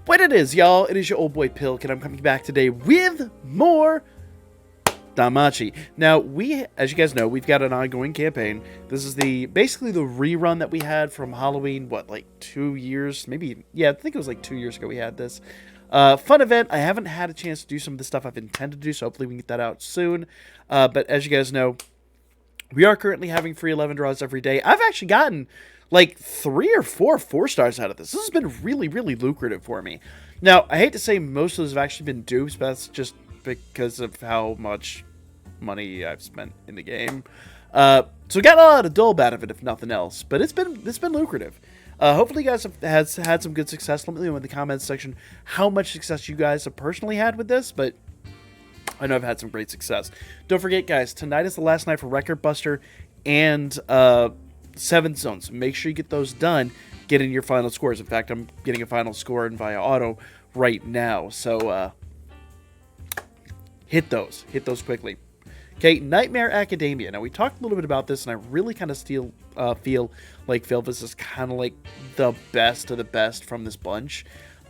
What it is, y'all? It is your old boy Pilk, and I'm coming back today with more Danmachi. Now, as you guys know, we've got an ongoing campaign. This is basically the rerun that we had from Halloween, like 2 years? Maybe, yeah, I think it was like 2 years ago we had this. Fun event. I haven't had a chance to do some of the stuff I've intended to do, so hopefully we can get that out soon. But as you guys know, we are currently having free 11 draws every day. I've actually gotten like 3 or 4 4-stars out of this. This has been really, really lucrative for me. Now, I hate to say most of those have actually been dupes, but that's just because of how much money I've spent in the game. So we got a lot of dope out of it, if nothing else. But it's been lucrative. Hopefully you guys have had some good success. Let me know in the comments section how much success you guys have personally had with this, but I know I've had some great success. Don't forget, guys, tonight is the last night for Record Buster and 7 zones. Make sure you get those done. Get in your final scores. In fact, I'm getting a final score in via auto right now. So hit those quickly. Okay, Nightmare Academia. Now, we talked a little bit about this, and I really kind of feel like Philvis is kind of like the best of the best from this bunch.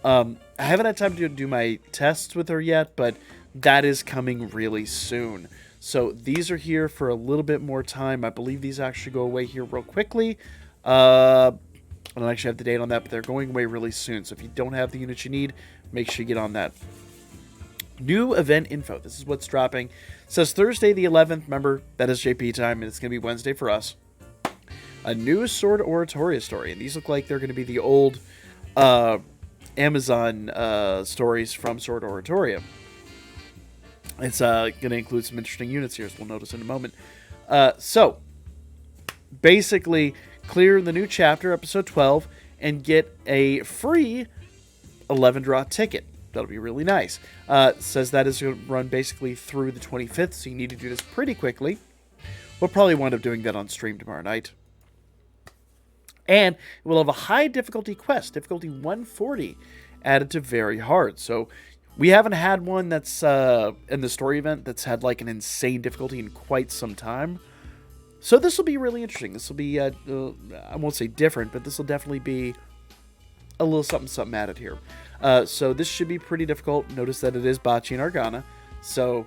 I haven't had time to do my tests with her yet, but that is coming really soon. So these are here for a little bit more time. I believe these actually go away here real quickly. I don't actually have the date on that, but they're going away really soon. So if you don't have the units you need, make sure you get on that. New event info. This is what's dropping. It says Thursday the 11th. Remember, that is JP time, and it's going to be Wednesday for us. A new Sword Oratoria story. And these look like they're going to be the old Amazon stories from Sword Oratoria. It's going to include some interesting units here, as we'll notice in a moment. So, basically, clear the new chapter, episode 12, and get a free 11-draw ticket. That'll be really nice. It says that is going to run basically through the 25th, so you need to do this pretty quickly. We'll probably wind up doing that on stream tomorrow night. And we'll have a high difficulty quest, difficulty 140, added to very hard. So, we haven't had one that's in the story event that's had like an insane difficulty in quite some time. So this will be really interesting. This will be, I won't say different, but this will definitely be a little something added here. So this should be pretty difficult. Notice that it is Bocce and Argana. So,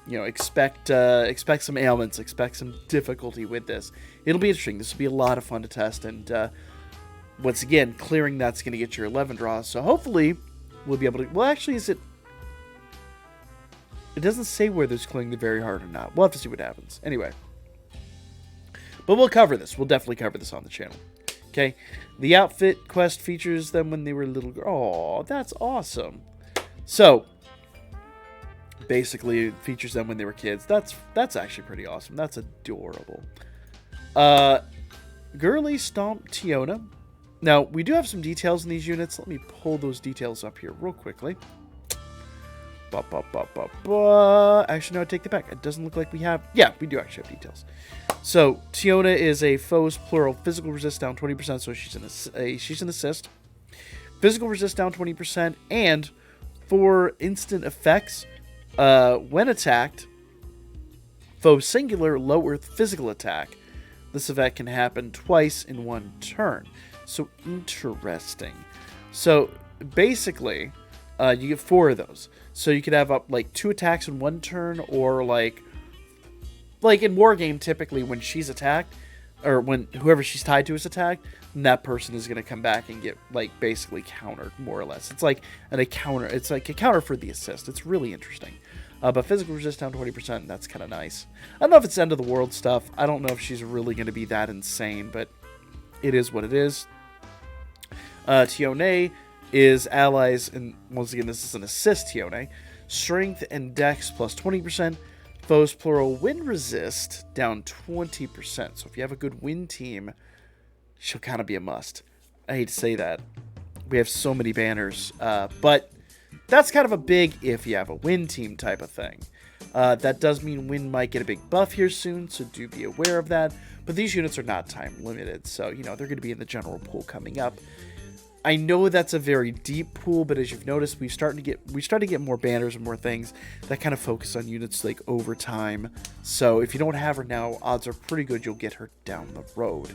you know, expect some ailments, expect some difficulty with this. It'll be interesting. This will be a lot of fun to test. And once again, clearing that's going to get your 11 draws. So hopefully we'll be able to... Well, actually, it doesn't say whether it's clearing the very hard or not. We'll have to see what happens. Anyway. But we'll cover this. We'll definitely cover this on the channel. Okay. The outfit quest features them when they were little girls. Oh, that's awesome. So, basically, it features them when they were kids. That's actually pretty awesome. That's adorable. Girly Stomp Tiona. Now, we do have some details in these units. Let me pull those details up here real quickly. Actually, no, I take that back. It doesn't look like we have... Yeah, we do actually have details. So, Tiona is a foes, plural, physical resist down 20%, so she's an assist. Physical resist down 20%, and for instant effects, when attacked, foe singular, low earth physical attack. This effect can happen twice in one turn. So interesting. So basically, you get 4 of those. So you could have up like 2 attacks in one turn, or like in Wargame, typically when she's attacked, or when whoever she's tied to is attacked, then that person is going to come back and get like basically countered, more or less. It's like a counter. It's like a counter for the assist. It's really interesting. But physical resist down 20%. That's kind of nice. I don't know if it's end of the world stuff. I don't know if she's really going to be that insane, but it is what it is. Tione is allies, and once again, this is an assist Tione. Strength and Dex plus 20%. Foes, plural, wind resist down 20%. So if you have a good wind team, she'll kind of be a must. I hate to say that. We have so many banners, but that's kind of a big if you have a wind team type of thing. That does mean wind might get a big buff here soon, so do be aware of that. But these units are not time limited, so you know they're going to be in the general pool coming up. I know that's a very deep pool, but as you've noticed, we start to get more banners and more things that kind of focus on units like over time. So if you don't have her now, odds are pretty good you'll get her down the road.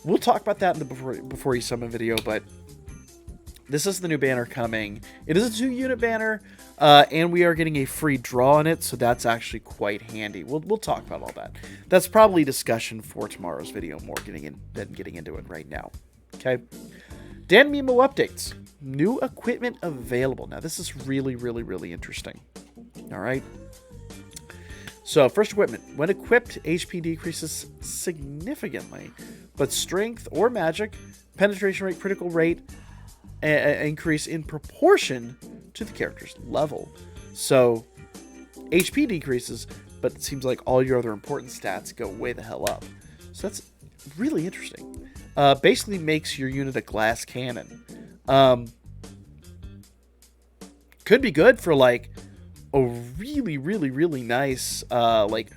We'll talk about that in the before you summon video, but This is the new banner coming. It is a 2-unit banner, and we are getting a free draw on it, so that's actually quite handy. We'll talk about all that. That's probably discussion for tomorrow's video, more than getting into it right now. Okay. Danmemo updates. New equipment available. Now, this is really, really, really interesting. All right. So, first equipment. When equipped, HP decreases significantly, but strength or magic, penetration rate, critical rate, increase in proportion to the character's level. So, HP decreases, but it seems like all your other important stats go way the hell up. So that's really interesting. Basically makes your unit a glass cannon. Could be good for like a really, really, really nice like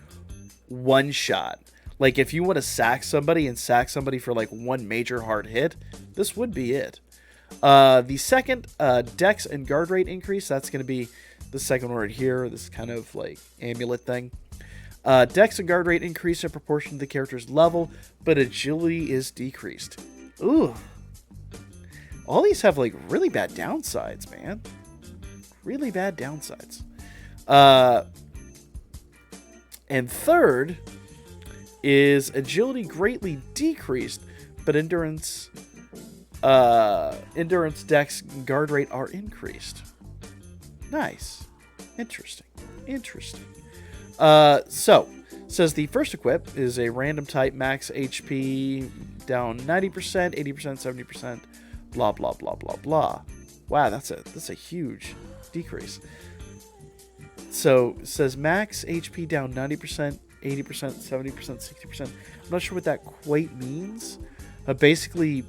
one shot. Like if you want to sack somebody for like one major hard hit, this would be it. The second, dex and guard rate increase, that's going to be the second one right here, this kind of like amulet thing. Dex and guard rate increase in proportion to the character's level, but agility is decreased. Ooh. All these have like really bad downsides, man. Really bad downsides. And third is agility greatly decreased, but endurance, dex, and guard rate are increased. Nice. Interesting. So, says the first equip is a random type, max HP down 90%, 80%, 70%, blah, blah, blah, blah, blah. Wow, that's a huge decrease. So, it says max HP down 90%, 80%, 70%, 60%. I'm not sure what that quite means. Basically,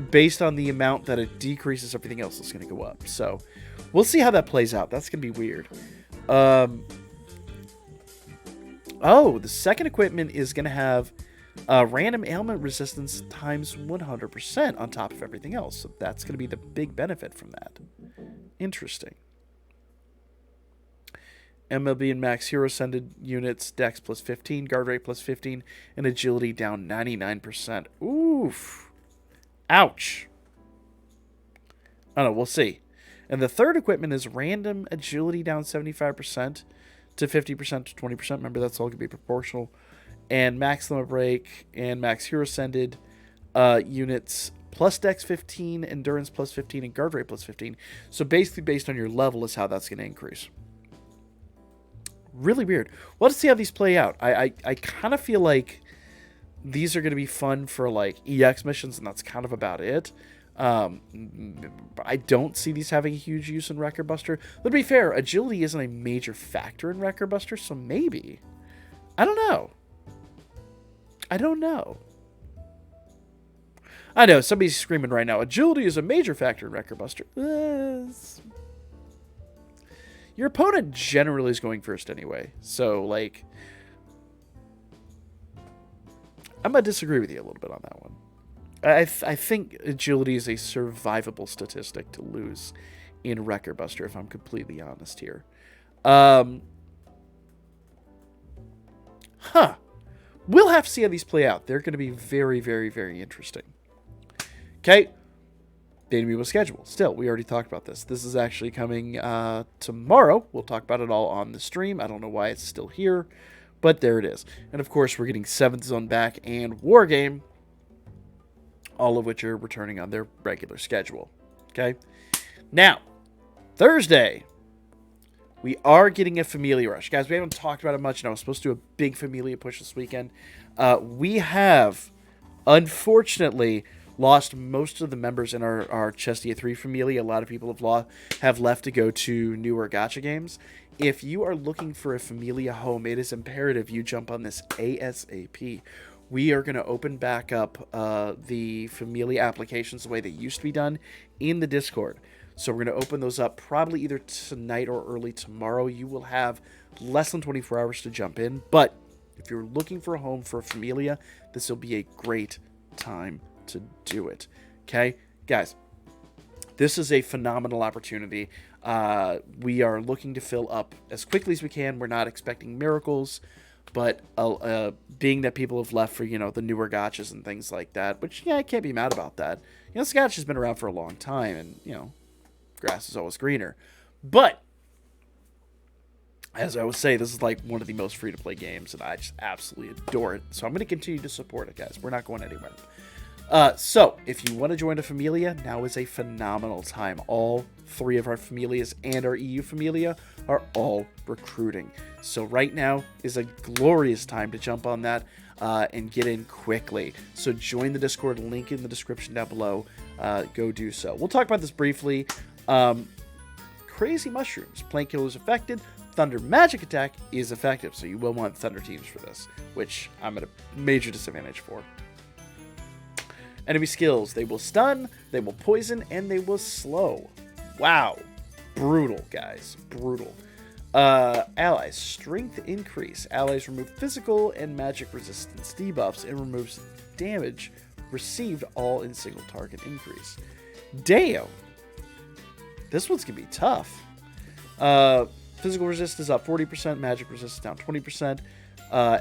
based on the amount that it decreases, everything else is going to go up. So, we'll see how that plays out. That's going to be weird. Oh, the second equipment is going to have random ailment resistance times 100% on top of everything else. So that's going to be the big benefit from that. Interesting. MLB and max hero ascended units, dex plus 15, guard rate plus 15, and agility down 99%. Oof. Ouch. I don't know, we'll see. And the third equipment is random agility down 75% to 50% to 20%. Remember, that's all going to be proportional. And max limit break and max hero ascended units plus dex 15, endurance plus 15, and guard rate plus 15. So basically, based on your level is how that's going to increase. Really weird. We'll have to see how these play out. I kind of feel like these are going to be fun for like EX missions, and that's kind of about it. I don't see these having a huge use in Record Buster. But to be fair, agility isn't a major factor in Record Buster, so maybe. I don't know. I know, somebody's screaming right now, agility is a major factor in Record Buster. Your opponent generally is going first anyway, so, like, I'm going to disagree with you a little bit on that one. I think agility is a survivable statistic to lose in Record Buster, if I'm completely honest here. We'll have to see how these play out. They're going to be very, very, very interesting. Okay. Danmemo schedule. Still, we already talked about this. This is actually coming tomorrow. We'll talk about it all on the stream. I don't know why it's still here, but there it is. And of course, we're getting 7th Zone back and Wargame, all of which are returning on their regular schedule. Okay. Now, Thursday, we are getting a Familia rush. Guys, we haven't talked about it much, and I was supposed to do a big Familia push this weekend. We have, unfortunately, lost most of the members in our Chestia 3 Familia. A lot of people have left to go to newer gacha games. If you are looking for a Familia home, it is imperative you jump on this ASAP. We are going to open back up the Familia applications the way they used to be done in the Discord. So we're going to open those up probably either tonight or early tomorrow. You will have less than 24 hours to jump in. But if you're looking for a home for a Familia, this will be a great time to do it. Okay? Guys, this is a phenomenal opportunity. We are looking to fill up as quickly as we can. We're not expecting miracles. But being that people have left for, the newer gotchas and things like that, which, yeah, I can't be mad about that. This gotcha's been around for a long time, and, grass is always greener. But, as I always say, this is like one of the most free-to-play games, and I just absolutely adore it. So I'm going to continue to support it, guys. We're not going anywhere. So, if you want to join a Familia, now is a phenomenal time. All 3 of our Familias and our EU Familia are all recruiting. So right now is a glorious time to jump on that and get in quickly. So join the Discord, link in the description down below. Go do so. We'll talk about this briefly. Crazy Mushrooms. Plant Killers affected. Thunder Magic Attack is effective, so you will want Thunder teams for this, which I'm at a major disadvantage for. Enemy skills. They will stun, they will poison, and they will slow. Wow. Brutal, guys. Brutal. Allies. Strength increase. Allies remove physical and magic resistance debuffs and removes damage received all in single target increase. Damn. This one's going to be tough. Physical resist is up 40%. Magic resist is down 20%.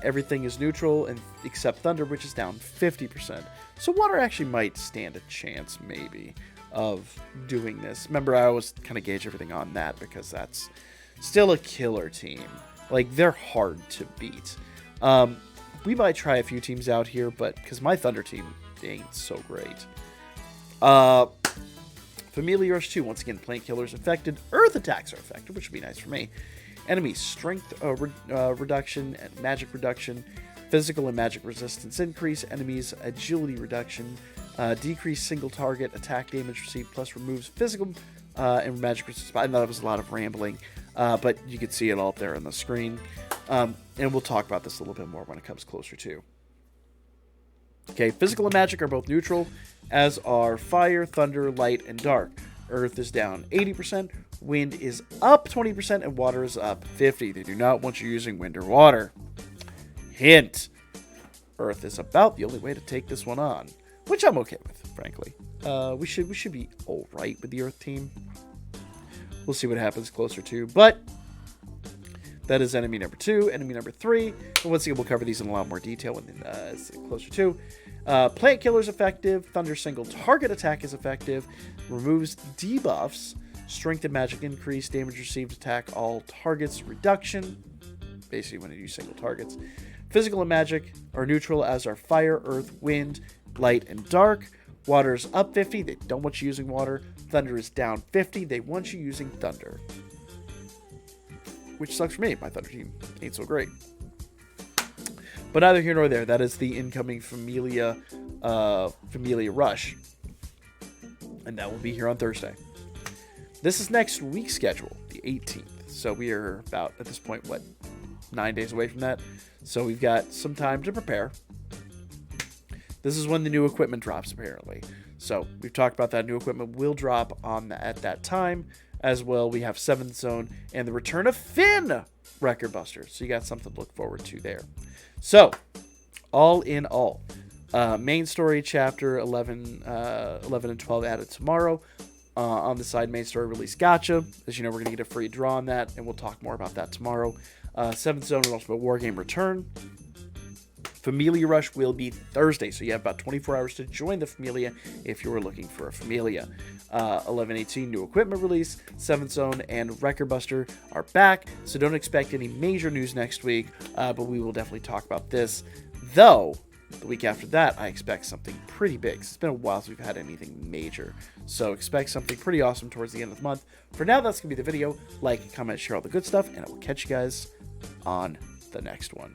Everything is neutral except Thunder, which is down 50%. So Water actually might stand a chance, maybe, of doing this. Remember, I always kind of gauge everything on that because that's still a killer team. Like, they're hard to beat. We might try a few teams out here, but because my Thunder team ain't so great. Familia Rush 2, once again, Plant Killers affected. Earth attacks are affected, which would be nice for me. Enemy strength reduction and magic reduction. Physical and magic resistance increase. Enemies agility reduction. Decrease single target attack damage received plus removes physical and magic resistance. I know that was a lot of rambling, but you can see it all up there on the screen. And we'll talk about this a little bit more when it comes closer to. Okay, physical and magic are both neutral, as are fire, thunder, light, and dark. Earth is down 80%, wind is up 20%, and water is up 50%. They do not want you using wind or water. Hint. Earth is about the only way to take this one on, which I'm okay with, frankly. We should be all right with the Earth team. We'll see what happens closer to, but that is enemy number 2, enemy number 3, and once again, we'll cover these in a lot more detail when it's closer to. Plant Killers effective. Thunder single target attack is effective. Removes debuffs. Strength and magic increase. Damage received attack all targets reduction. Basically when you use single targets. Physical and magic are neutral, as are fire, earth, wind, light, and dark. Water is up 50. They don't want you using water. Thunder is down 50. They want you using thunder. Which sucks for me. My Thunder team ain't so great. But neither here nor there. That is the incoming Familia Rush. And that will be here on Thursday. This is next week's schedule, the 18th. So we are about, at this point, 9 days away from that. So we've got some time to prepare. This is when the new equipment drops, apparently. So we've talked about that. New equipment will drop at that time. As well, we have 7th Zone and the return of Finn Record Buster. So you got something to look forward to there. So, all in all, main story chapter 11 and 12 added tomorrow. On the side, main story release gotcha. As you know, we're going to get a free draw on that, and we'll talk more about that tomorrow. 7th Zone and Ultimate Wargame return. Familia Rush will be Thursday, so you have about 24 hours to join the Familia if you were looking for a Familia. 11-18 new equipment release, 7th Zone and Record Buster are back, so don't expect any major news next week, but we will definitely talk about this. Though, the week after that, I expect something pretty big. It's been a while since we've had anything major, so expect something pretty awesome towards the end of the month. For now, that's going to be the video. Like, comment, share all the good stuff, and I will catch you guys on the next one.